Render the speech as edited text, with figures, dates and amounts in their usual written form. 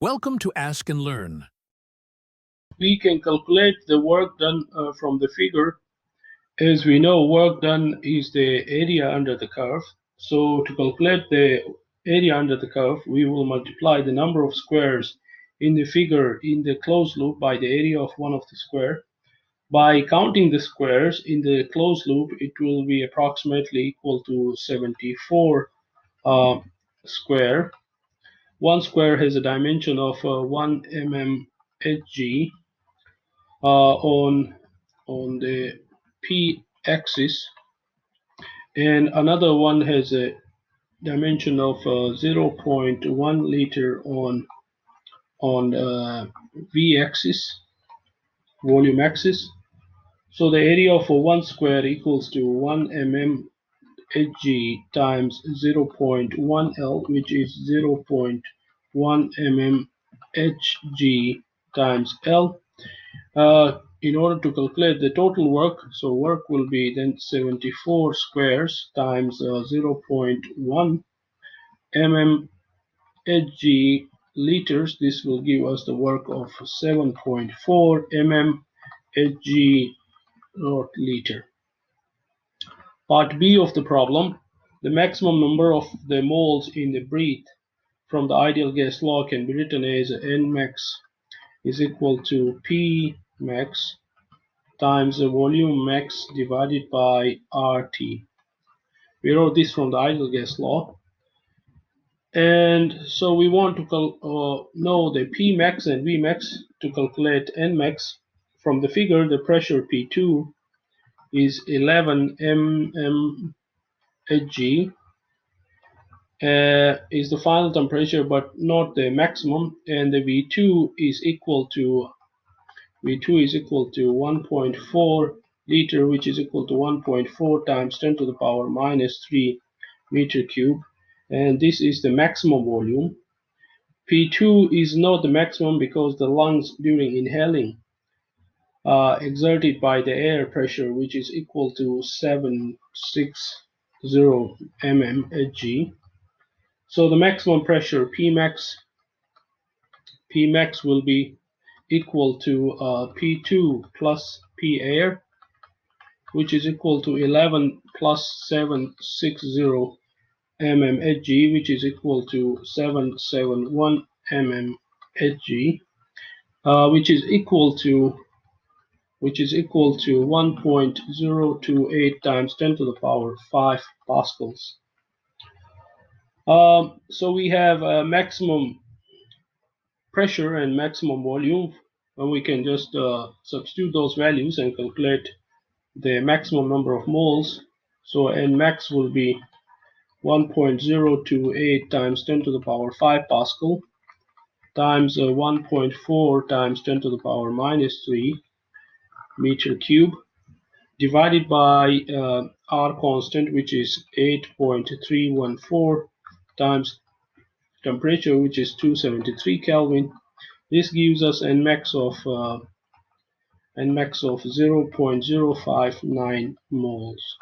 Welcome to Ask and Learn. We can calculate the work done from the figure. As we know, work done is the area under the curve. So to calculate the area under the curve, we will multiply the number of squares in the figure in the closed loop by the area of one of the square. By counting the squares in the closed loop, it will be approximately equal to 74 square. One square has a dimension of 1 mm Hg on the p-axis, and another one has a dimension of 0.1 liter on v-axis, volume axis. So the area of one square equals to 1 mm Hg times 0.1 L, which is 0.1 mm Hg times L. In order to calculate the total work, so work will be then 74 squares times 0.1 mm Hg liters. This will give us the work of 7.4 mm Hg liter. Part B of the problem, the maximum number of the moles in the breath from the ideal gas law can be written as Nmax is equal to P max times the volume max divided by RT. We wrote this from the ideal gas law. And so we want to know the P max and V max. To calculate N max from the figure, the pressure P2 is 11 mm Hg, is the final temperature but not the maximum, and the V2 is equal to 1.4 liter, which is equal to 1.4 times 10 to the power minus 3 meter cube, and this is the maximum volume. P2 is not the maximum because the lungs during inhaling are exerted by the air pressure, which is equal to 760 mm Hg. So the maximum pressure Pmax will be equal to P2 plus P air, which is equal to 11 plus 760 mm Hg, which is equal to 771 mm Hg, which is equal to 1.028 times 10 to the power 5 pascals. So we have a maximum pressure and maximum volume, and we can just substitute those values and calculate the maximum number of moles. So Nmax will be 1.028 times 10 to the power 5 pascal times 1.4 times 10 to the power minus 3 meter cube divided by R constant, which is 8.314 times temperature, which is 273 Kelvin. This gives us Nmax of 0.059 moles.